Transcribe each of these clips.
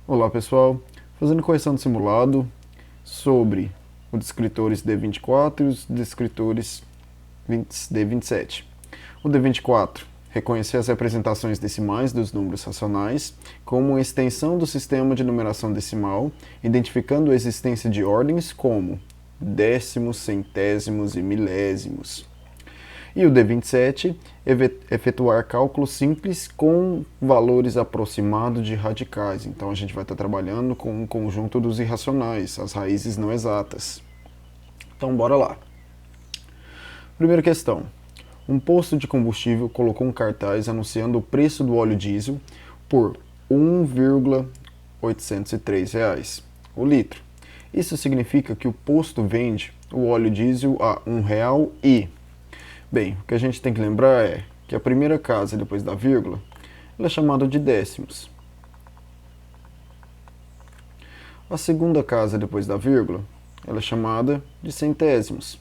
Olá pessoal, fazendo correção do simulado sobre os descritores D24 e os descritores D27. O D24, reconhecer as representações decimais dos números racionais como uma extensão do sistema de numeração decimal, identificando a existência de ordens como décimos, centésimos e milésimos. E o D27, efetuar cálculos simples com valores aproximados de radicais. Então a gente vai estar trabalhando com um conjunto dos irracionais, as raízes não exatas. Então bora lá. Primeira questão. Um posto de combustível colocou um cartaz anunciando o preço do óleo diesel por R$ 1,803 o litro. Isso significa que o posto vende o óleo diesel a R$ 1,00 e... Bem, o que a gente tem que lembrar é que a primeira casa depois da vírgula ela é chamada de décimos. A segunda casa depois da vírgula ela é chamada de centésimos.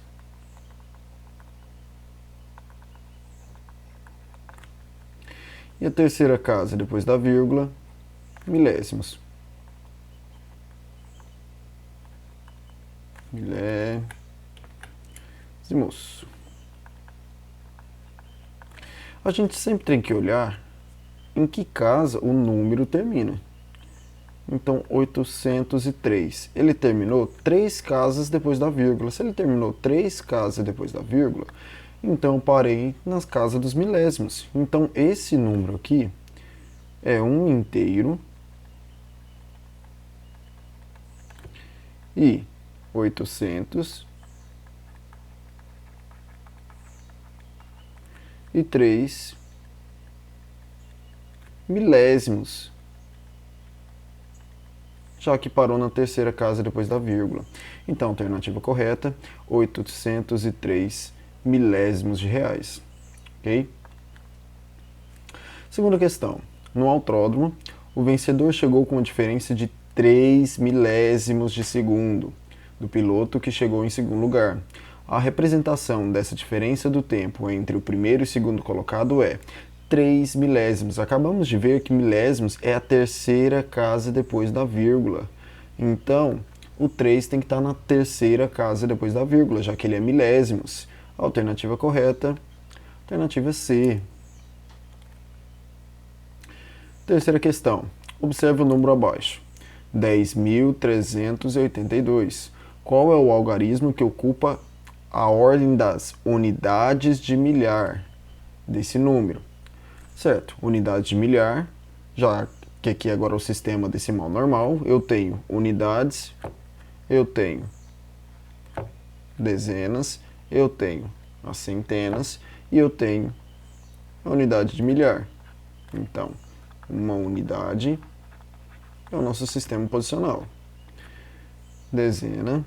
E a terceira casa depois da vírgula, milésimos. Milésimos. A gente sempre tem que olhar em que casa o número termina. Então, 803. Ele terminou 3 casas depois da vírgula. Se ele terminou 3 casas depois da vírgula, então eu parei nas casas dos milésimos. Então, esse número aqui é um inteiro e 803 milésimos, já que parou na terceira casa depois da vírgula. Então, a alternativa correta, 803 milésimos de reais. Ok? Segunda questão. No autódromo, o vencedor chegou com uma diferença de 3 milésimos de segundo do piloto que chegou em segundo lugar. A representação dessa diferença do tempo entre o primeiro e o segundo colocado é 3 milésimos. Acabamos de ver que milésimos é a terceira casa depois da vírgula. Então, o 3 tem que estar na terceira casa depois da vírgula, já que ele é milésimos. A alternativa correta, alternativa C. Terceira questão. Observe o número abaixo. 10.382. Qual é o algarismo que ocupa a ordem das unidades de milhar desse número? Certo, unidade de milhar, já que aqui agora é o sistema decimal normal, eu tenho unidades, eu tenho dezenas, eu tenho as centenas e eu tenho a unidade de milhar. Então, uma unidade é o nosso sistema posicional. Dezena,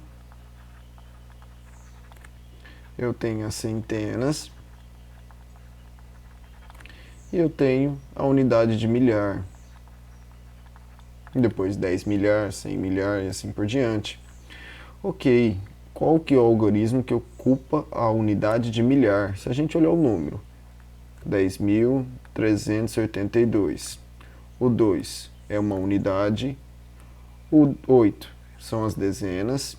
eu tenho as centenas e eu tenho a unidade de milhar. Depois 10 milhar, 100 milhar e assim por diante. Ok, qual que é o algarismo que ocupa a unidade de milhar? Se a gente olhar o número, 10.382. O 2 é uma unidade. O 8 são as dezenas.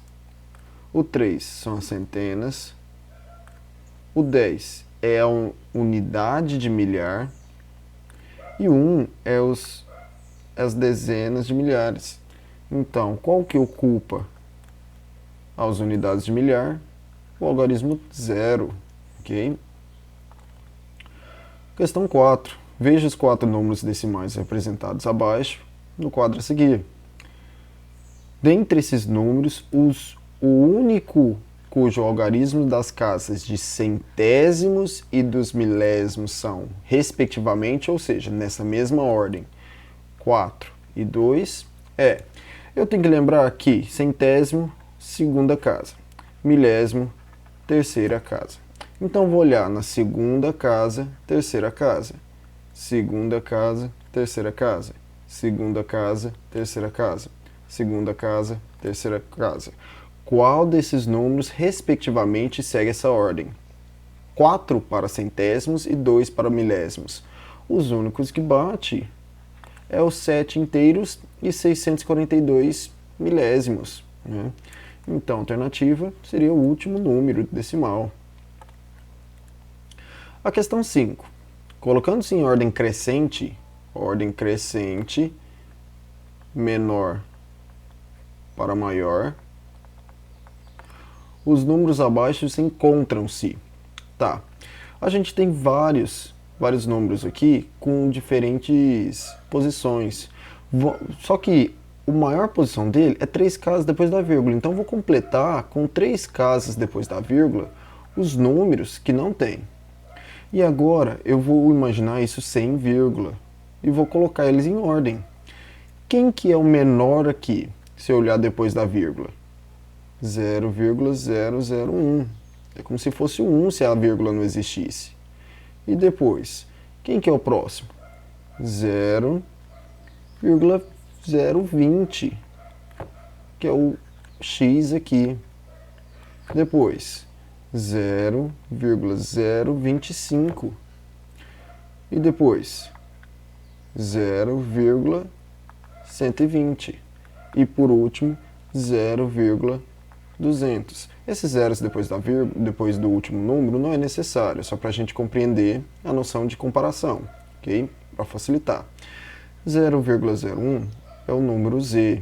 O 3 são as centenas. O 10 é a unidade de milhar. E o 1 é as dezenas de milhares. Então, qual que ocupa as unidades de milhar? O algarismo 0. Ok? Questão 4. Veja os 4 números decimais representados abaixo no quadro a seguir. Dentre esses números, o único cujo algarismo das casas de centésimos e dos milésimos são, respectivamente, ou seja, nessa mesma ordem, 4 e 2, eu tenho que lembrar aqui, centésimo, segunda casa, milésimo, terceira casa. Então, vou olhar na segunda casa, terceira casa, segunda casa, terceira casa, segunda casa, terceira casa, segunda casa, terceira casa. Qual desses números, respectivamente, segue essa ordem? 4 para centésimos e 2 para milésimos. Os únicos que bate é os 7 inteiros e 642 milésimos, né? Então, a alternativa seria o último número decimal. A questão 5. Colocando-se em ordem crescente, menor para maior, os números abaixo encontram-se. Tá. A gente tem vários números aqui com diferentes posições. Só que a maior posição dele é 3 casas depois da vírgula. Então, vou completar com 3 casas depois da vírgula os números que não tem. E agora eu vou imaginar isso sem vírgula e vou colocar eles em ordem. Quem que é o menor aqui, se eu olhar depois da vírgula? 0,001. É como se fosse o 1 se a vírgula não existisse. E depois, quem que é o próximo? 0,020, que é o x aqui. Depois, 0,025. E depois, 0,120. E por último, 0,200. Esses zeros depois do último número não é necessário, é só para a gente compreender a noção de comparação, ok? Para facilitar. 0,01 é o número z.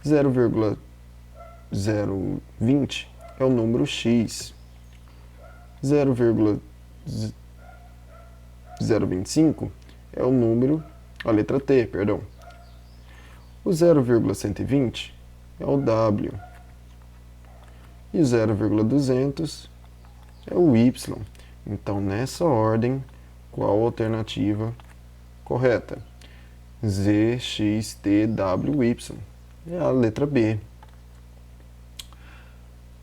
0,020 é o número x. 0,025 é o número, a letra t, perdão. O 0,120 é o w. E o 0,200 é o y. Então, nessa ordem, qual a alternativa correta? Z, X, T, W, Y. É a letra B.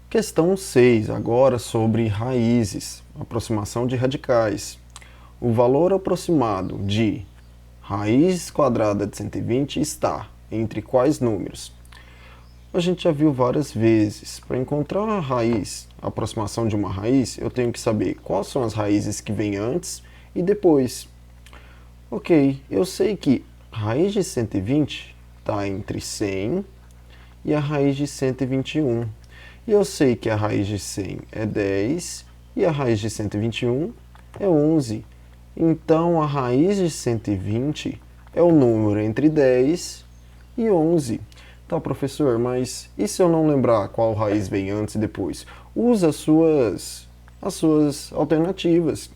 Questão 6, agora sobre raízes, aproximação de radicais. O valor aproximado de raiz quadrada de 120 está entre quais números? A gente já viu várias vezes. Para encontrar a raiz, a aproximação de uma raiz, eu tenho que saber quais são as raízes que vêm antes e depois. Ok, eu sei que a raiz de 120 está entre 100 e a raiz de 121. E eu sei que a raiz de 100 é 10 e a raiz de 121 é 11. Então, a raiz de 120 é o número entre 10 e 11. Tá, professor, mas e se eu não lembrar qual raiz vem antes e depois? Usa as suas alternativas.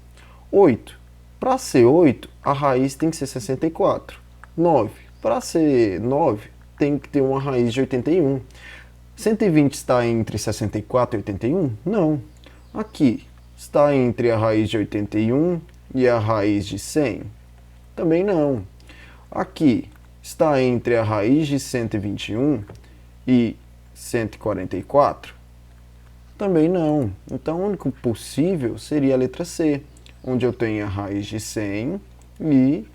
8. Para ser 8, a raiz tem que ser 64. 9. Para ser 9, tem que ter uma raiz de 81. 120 está entre 64 e 81? Não. Aqui, está entre a raiz de 81 e a raiz de 100? Também não. Aqui, está entre a raiz de 121 e 144? Também não. Então, o único possível seria a letra C, onde eu tenho a raiz de 100 e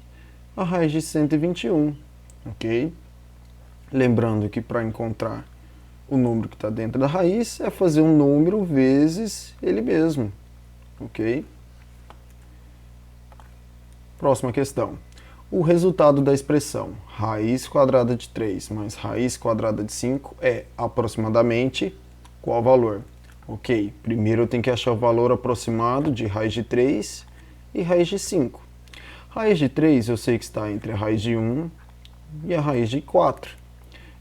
a raiz de 121, ok? Lembrando que para encontrar o número que está dentro da raiz é fazer um número vezes ele mesmo, ok? Próxima questão. O resultado da expressão raiz quadrada de 3 mais raiz quadrada de 5 é aproximadamente qual valor? Ok, primeiro eu tenho que achar o valor aproximado de raiz de 3 e raiz de 5. Raiz de 3 eu sei que está entre a raiz de 1 e a raiz de 4.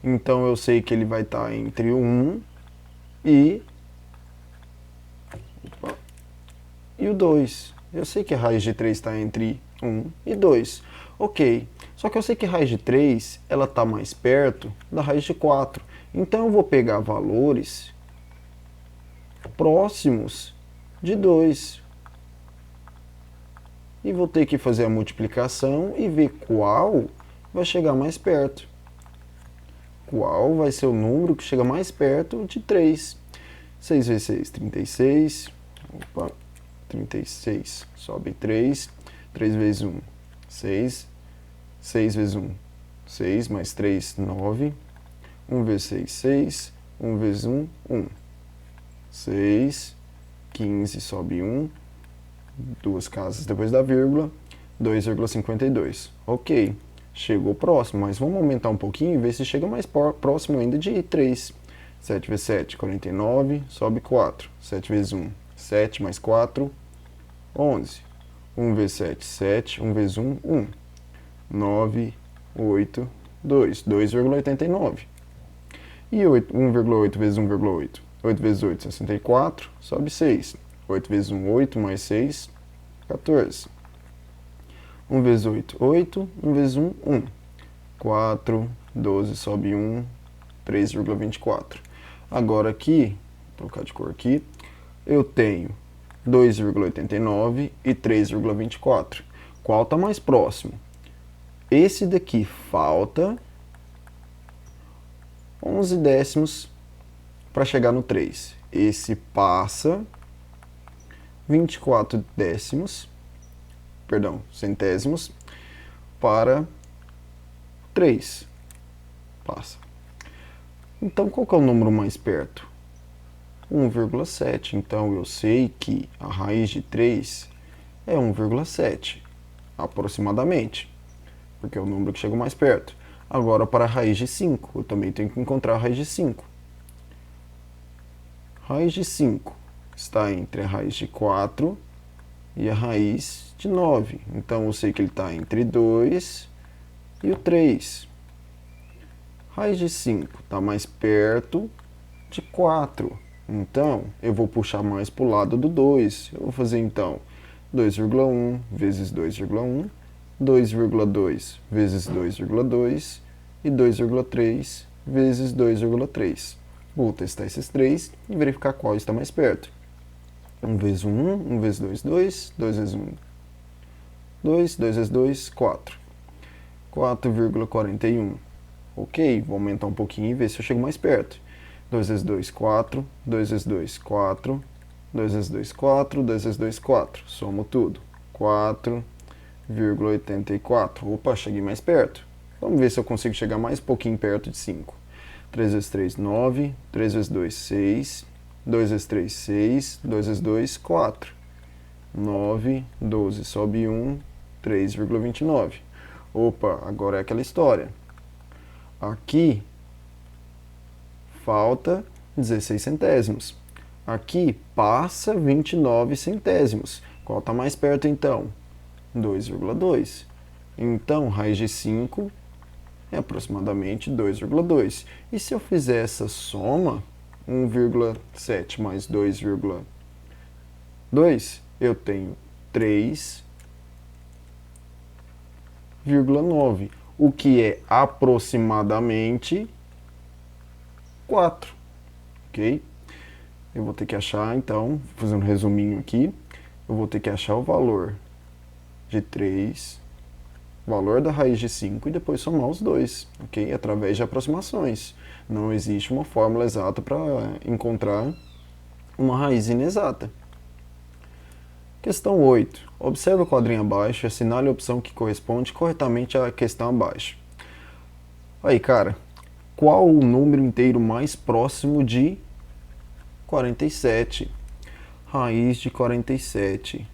Então eu sei que ele vai estar entre 1 e o 2. Eu sei que a raiz de 3 está entre 1 e 2. Ok, só que eu sei que a raiz de 3 ela está mais perto da raiz de 4. Então eu vou pegar valores próximos de 2. E vou ter que fazer a multiplicação e ver qual vai chegar mais perto. Qual vai ser o número que chega mais perto de 3. 6 vezes 6, 36. Opa, 36. Sobe 3. 3 vezes 1, 6. 6 vezes 1, 6. Mais 3, 9. 1 vezes 6, 6. 1 vezes 1, 1. 6. 15 sobe 1. 2 casas depois da vírgula. 2,52. Ok. chegou próximo, mas vamos aumentar um pouquinho e ver se chega mais próximo ainda de 3. 7 vezes 7, 49, sobe 4. 7 vezes 1, 7 mais 4, 11. 1 vezes 7, 7. 1 vezes 1, 1. 9, 8, 2. 2,89. E 1,8 vezes 1,8? 8 vezes 8, 64. Sobe 6. 8 vezes 1, 8. Mais 6, 14. 1 vezes 8, 8. 1 vezes 1, 1. 4, 12, sobe 1, 3,24. Agora aqui, vou trocar de cor aqui, eu tenho 2,89 e 3,24. Qual está mais próximo? Esse daqui falta 11 décimos para chegar no 3. Esse passa 24 décimos, perdão, centésimos, para 3. Passa. Então, qual que é o número mais perto? 1,7. Então, eu sei que a raiz de 3 é 1,7, aproximadamente, porque é o número que chega mais perto. Agora, para a raiz de 5, eu também tenho que encontrar a raiz de 5. Raiz de 5 está entre a raiz de 4 e a raiz de 9. Então, eu sei que ele está entre 2 e o 3. Raiz de 5 está mais perto de 4. Então, eu vou puxar mais para o lado do 2. Eu vou fazer, então, 2,1 vezes 2,1, 2,2 vezes 2,2 e 2,3 vezes 2,3. Vou testar esses três e verificar qual está mais perto. 1 vezes 1, 1 vezes 2, 2. 2 vezes 1, 2. 2 vezes 2, 4. 4,41. Ok, vou aumentar um pouquinho e ver se eu chego mais perto. 2 vezes 2, 4. 2 vezes 2, 4. 2 vezes 2, 4. 2 vezes 2, 4. Somo tudo. 4,84. Opa, cheguei mais perto. Vamos ver se eu consigo chegar mais um pouquinho perto de 5. 3 vezes 3, 9. 3 vezes 2, 6. 2 vezes 3, 6. 2 vezes 2, 4. 9, 12, sobe 1, 3,29. Opa, agora é aquela história. Aqui falta 16 centésimos. Aqui passa 29 centésimos. Qual está mais perto então? 2,2. Então, raiz de 5 é aproximadamente 2,2. E se eu fizer essa soma, 1,7 mais 2,2, eu tenho 3,9, o que é aproximadamente 4, ok? Eu vou ter que achar, então, fazendo um resuminho aqui, eu vou ter que achar o valor de 3, valor da raiz de 5 e depois somar os dois, ok? Através de aproximações. Não existe uma fórmula exata para encontrar uma raiz inexata. Questão 8. Observe o quadrinho abaixo e assinale a opção que corresponde corretamente à questão abaixo. Aí, cara, qual o número inteiro mais próximo de 47? Raiz de 47.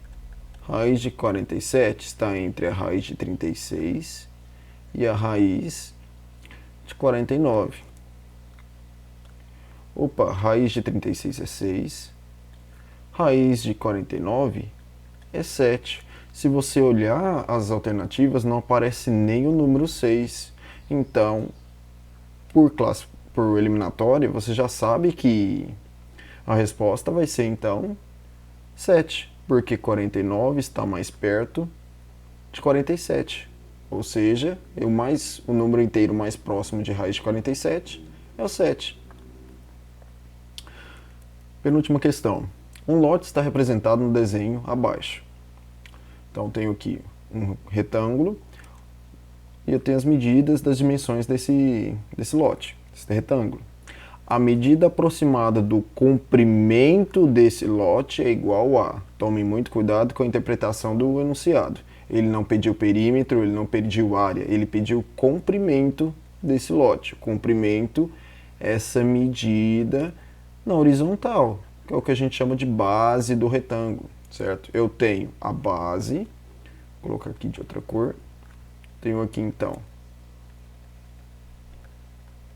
Raiz de 47 está entre a raiz de 36 e a raiz de 49. Opa, raiz de 36 é 6. Raiz de 49 é 7. Se você olhar as alternativas, não aparece nem o número 6. Então, por eliminatória, você já sabe que a resposta vai ser, então, 7. Porque 49 está mais perto de 47. Ou seja, o número inteiro mais próximo de raiz de 47 é o 7. Penúltima questão. Um lote está representado no desenho abaixo. Então, tenho aqui um retângulo e eu tenho as medidas das dimensões desse lote, desse retângulo. A medida aproximada do comprimento desse lote é igual a... Tomem muito cuidado com a interpretação do enunciado. Ele não pediu perímetro, ele não pediu área, ele pediu comprimento desse lote. O comprimento é essa medida na horizontal, que é o que a gente chama de base do retângulo, certo? Eu tenho a base, vou colocar aqui de outra cor. Tenho aqui então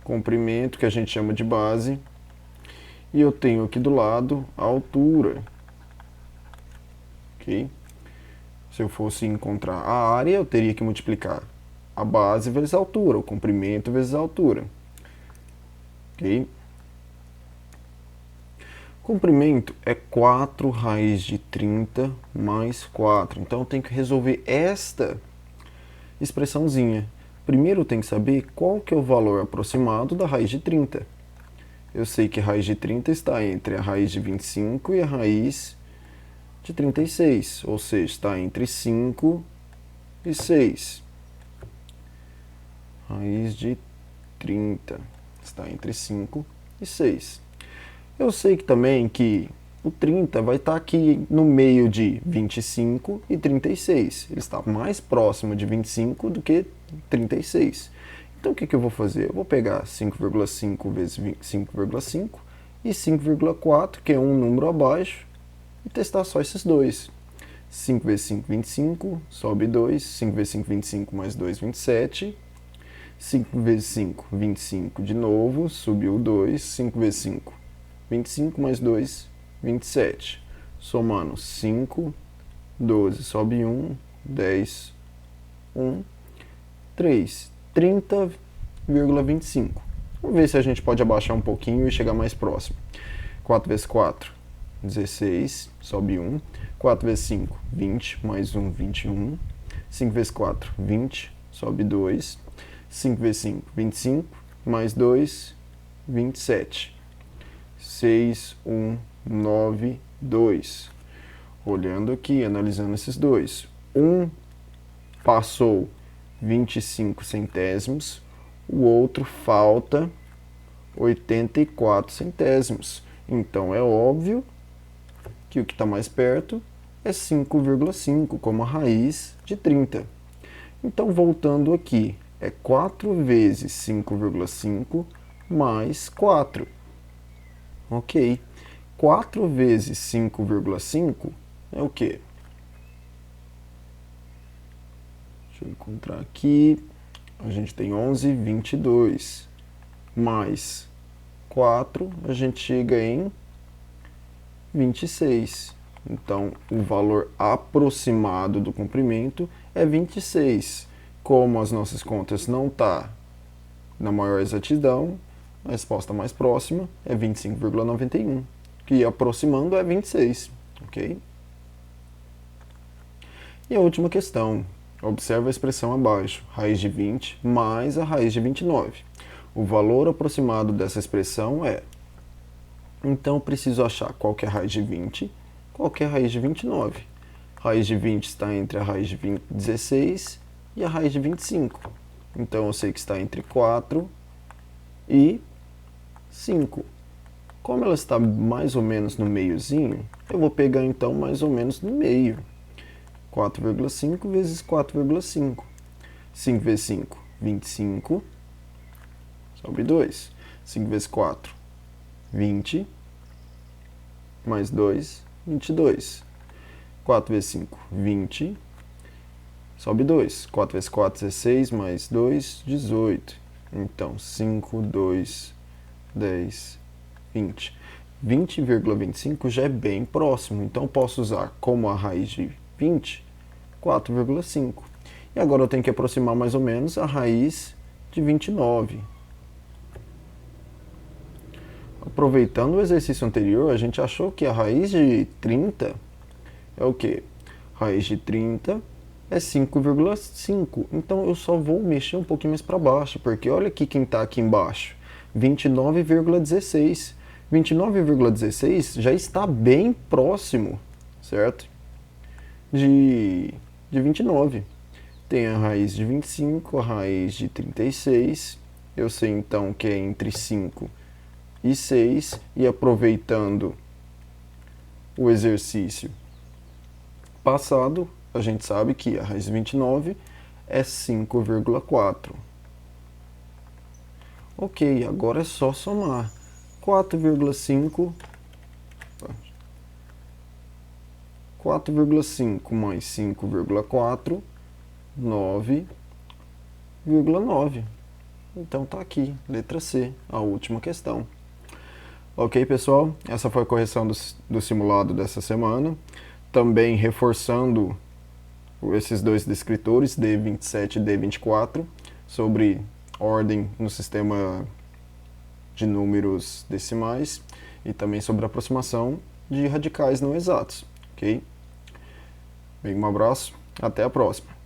comprimento, que a gente chama de base, e eu tenho aqui do lado a altura. Ok? Se eu fosse encontrar a área, eu teria que multiplicar a base vezes a altura, o comprimento vezes a altura. Ok? Comprimento é 4 raiz de 30 mais 4. Então eu tenho que resolver esta expressãozinha. Primeiro eu tenho que saber qual que é o valor aproximado da raiz de 30. Eu sei que a raiz de 30 está entre a raiz de 25 e a raiz de 36, ou seja, está entre 5 e 6. Raiz de 30 está entre 5 e 6. Eu sei que também que o 30 vai estar aqui no meio de 25 e 36. Ele está mais próximo de 25 do que 36. Então o que eu vou fazer? Eu vou pegar 5,5 vezes 5,5 e 5,4, que é um número abaixo, e testar só esses dois. 5 vezes 5, 25, sobe 2. 5 vezes 5, 25, mais 2, 27. 5 vezes 5, 25 de novo, subiu 2. 5 vezes 5, 25 mais 2, 27. Somando 5, 12, sobe 1, 10, 1, 3. 30,25. Vamos ver se a gente pode abaixar um pouquinho e chegar mais próximo. 4 vezes 4, 16, sobe 1. 4 vezes 5, 20, mais 1, 21. 5 vezes 4, 20, sobe 2. 5 vezes 5, 25, mais 2, 27. 6, 1, 9, 2. Olhando aqui, analisando esses dois. Um passou 25 centésimos, o outro falta 84 centésimos. Então é óbvio que o que está mais perto é 5,5, como a raiz de 30. Então, voltando aqui, é 4 vezes 5,5 mais 4. Ok. 4 vezes 5,5 é o quê? Deixa eu encontrar aqui. A gente tem 11,22. Mais 4, a gente chega em 26. Então, o valor aproximado do comprimento é 26. Como as nossas contas não estão na maior exatidão, a resposta mais próxima é 25,91, que aproximando é 26, ok? E a última questão, observa a expressão abaixo, raiz de 20 mais a raiz de 29. O valor aproximado dessa expressão é... Então, eu preciso achar qual que é a raiz de 20, qual que é a raiz de 29. Raiz de 20 está entre a raiz de 16 e a raiz de 25. Então, eu sei que está entre 4 e 5. Como ela está mais ou menos no meiozinho, eu vou pegar então mais ou menos no meio. 4,5 vezes 4,5. 5 vezes 5, 25. Sobe 2. 5 vezes 4, 20. Mais 2, 22. 4 vezes 5, 20. Sobe 2. 4 vezes 4, 16. Mais 2, 18. Então, 5, 2, 10, 20. 20,25 já é bem próximo. Então, posso usar como a raiz de 20, 4,5. E agora eu tenho que aproximar mais ou menos a raiz de 29. Aproveitando o exercício anterior, a gente achou que a raiz de 30 é o quê? Raiz de 30 é 5,5. Então eu só vou mexer um pouquinho mais para baixo, porque olha aqui quem está aqui embaixo. 29,16. 29,16 já está bem próximo, certo? De 29. Tem a raiz de 25, a raiz de 36. Eu sei então que é entre 5 e 6. E aproveitando o exercício passado, a gente sabe que a raiz de 29 é 5,4. Ok, agora é só somar. 4,5 mais 5,4, 9,9. Então tá aqui, letra C, a última questão. Ok, pessoal? Essa foi a correção do simulado dessa semana. Também reforçando esses dois descritores, D27 e D24, sobre ordem no sistema de números decimais e também sobre aproximação de radicais não exatos. Ok? Bem, um abraço, até a próxima.